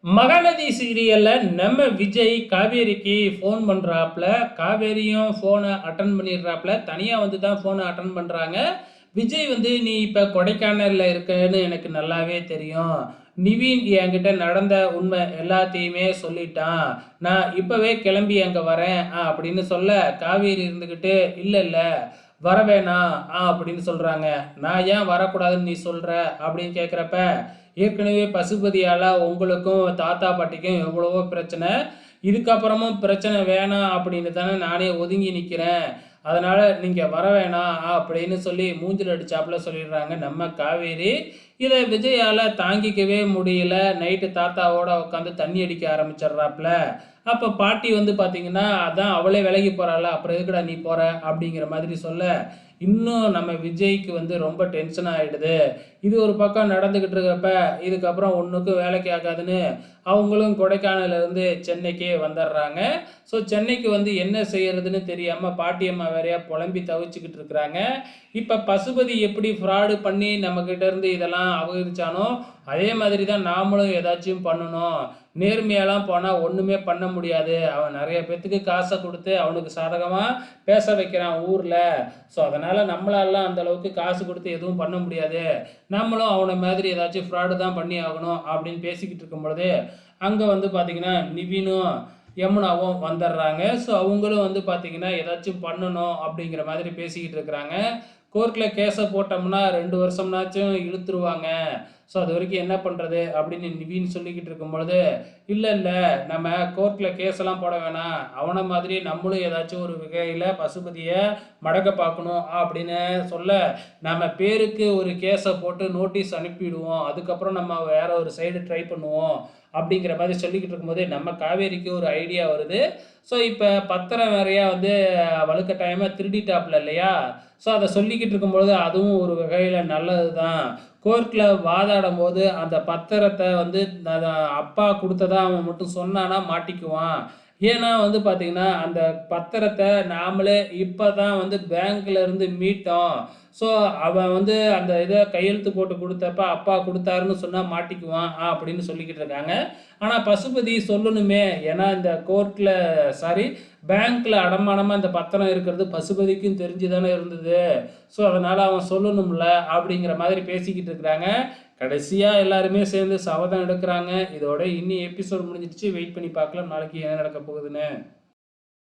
மகாநதி சீரியல்ல நம்ம விஜய் காவேரிக்கு ஃபோன் பண்றாப்ல. காவேரியும் ஃபோன அட்டெண்ட் பண்ணிடுறாப்ல. தனியா வந்து தான் ஃபோன அட்டெண்ட் பண்றாங்க. விஜய் வந்து, "நீ இப்ப கொடைக்கானல்ல இருக்கன்னு எனக்கு நல்லாவே தெரியும். நிவின் என்கிட்ட நடந்த உண்மை எல்லாத்தையுமே சொல்லிட்டான். நான் இப்பவே கிளம்பி அங்க வரேன்" அப்படின்னு சொல்ல, காவேரி இருந்துகிட்டு, "இல்ல இல்ல வர வேணாம்" அப்படின்னு சொல்றாங்க. "நான் ஏன் வரக்கூடாதுன்னு நீ சொல்ற?" அப்படின்னு கேட்குறப்ப, ஏற்கனவே பசுபதியால உங்களுக்கும் தாத்தா பாட்டிக்கும் எவ்வளவோ பிரச்சனை. இதுக்கப்புறமும் பிரச்சனை வேணாம் அப்படின்னு தானே நானே ஒதுங்கி நிற்கிறேன். அதனால நீங்க வர வேணாம் அப்படின்னு சொல்லி மூஞ்சில அடிச்சாப்புல சொல்லிடுறாங்க நம்ம காவேரி. இதை விஜயால தாங்கிக்கவே முடியல. நைட்டு தாத்தாவோட உட்காந்து தண்ணி அடிக்க ஆரம்பிச்சிடுறாப்புல. அப்போ பாட்டி வந்து பார்த்தீங்கன்னா, அதான் அவளே விலகி போறாள, அப்புறம் எதுக்குடா நீ போற அப்படிங்கிற மாதிரி சொல்ல, இன்னும் நம்ம விஜய்க்கு வந்து ரொம்ப டென்ஷன் ஆயிடுது. இது ஒரு பக்கம் நடந்துகிட்டு இருக்கப்ப, இதுக்கப்புறம் ஒண்ணுக்கும் வேலைக்கு ஆகாதுன்னு அவங்களும் கொடைக்கானல்ல இருந்து சென்னைக்கே வந்துடுறாங்க. ஸோ சென்னைக்கு வந்து என்ன செய்யறதுன்னு தெரியாம பாட்டியம்மா வேறையா புலம்பி தவிச்சுக்கிட்டு இருக்கிறாங்க. இப்ப பசுபதி எப்படி ஃப்ராடு பண்ணி நம்மகிட்ட இருந்து இதெல்லாம் அபகரிச்சானோ, அதே மாதிரி தான் நாமளும் ஏதாச்சும் பண்ணணும். நேர்மையாலாம் போனா ஒண்ணுமே பண்ண முடியாது. அவன் நெறைய பேத்துக்கு காச குடுத்து அவனுக்கு சாதகமா பேச வைக்கிறான் ஊர்ல. ஸோ அதனால நம்மளாலலாம் அந்த அளவுக்கு காசு குடுத்து எதுவும் பண்ண முடியாது. நம்மளும் அவன மாதிரி ஏதாச்சும் ஃப்ராடு தான் பண்ணி ஆகணும் அப்படின்னு பேசிக்கிட்டு இருக்கும் பொழுது, அங்க வந்து பார்த்தீங்கன்னா, நிவினும், யமுனாவும் வந்துடுறாங்க. ஸோ அவங்களும் வந்து பார்த்தீங்கன்னா, ஏதாச்சும் பண்ணணும் அப்படிங்கிற மாதிரி பேசிக்கிட்டு இருக்கிறாங்க. கோர்ட்ல கேஸ போட்டோம்னா 2 வருஷம்னாச்சும் இழுத்துருவாங்க. ஸோ அதுவரைக்கும் என்ன பண்றது? அப்படின்னு நிவின் சொல்லிக்கிட்டு இருக்கும்பொழுது, இல்ல இல்ல நம்ம கோர்ட்ல கேஸெல்லாம் போட வேணாம். அவன மாதிரி நம்மளும் ஏதாச்சும் ஒரு வகையில பசுபதிய மடக்க பார்க்கணும் அப்படின்னு சொல்ல, நம்ம பேருக்கு ஒரு கேஸ போட்டு நோட்டீஸ் அனுப்பிடுவோம். அதுக்கப்புறம் நம்ம வேற ஒரு சைடு ட்ரை பண்ணுவோம். அப்படிங்கிற மாதிரி சொல்லிக்கிட்டு இருக்கும்போது, நம்ம காவேரிக்கு ஒரு ஐடியா வருது. ஸோ இப்ப பத்திரம் வேறையா வந்து வலுக்கட்டாயமா திருடிட்டாப்ல இல்லையா? ஸோ அத சொல்லிக்கிட்டு இருக்கும்பொழுது, அதுவும் ஒரு வகையில நல்லது தான். கோர்ட்ல வாதாடும்போது அந்த பத்திரத்த வந்து அத அப்பா குடுத்ததா அவன் மட்டும் சொன்னான்னா மாட்டிக்குவான். ஏன்னா வந்து பார்த்தீங்கன்னா, அந்த பத்திரத்த நாமளே இப்ப தான் வந்து பேங்க்ல இருந்து மீட்டோம். ஸோ அவன் வந்து அந்த இத கையெழுத்து போட்டு குடுத்தப்ப, அப்பா குடுத்தாருன்னு சொன்னா மாட்டிக்குவான். அப்படின்னு சொல்லிக்கிட்டு இருக்காங்க. ஆனா பசுபதி சொல்லணுமே. ஏன்னா இந்த கோர்ட்ல சாரி பேங்க்ல அடமானமா இந்த பத்திரம் இருக்கிறது பசுபதிக்கும் தெரிஞ்சு தானே இருந்தது. ஸோ அதனால அவன் சொல்லணும்ல அப்படிங்கிற மாதிரி பேசிக்கிட்டு இருக்கிறாங்க. கடைசியா எல்லாருமே சேர்ந்து சபதம் எடுக்குறாங்க. இதோட இன்னி எபிசோட் முடிஞ்சிடுச்சு. வெயிட் பண்ணி பார்க்கலாம் நாளைக்கு என்ன நடக்க போகுதுன்னு.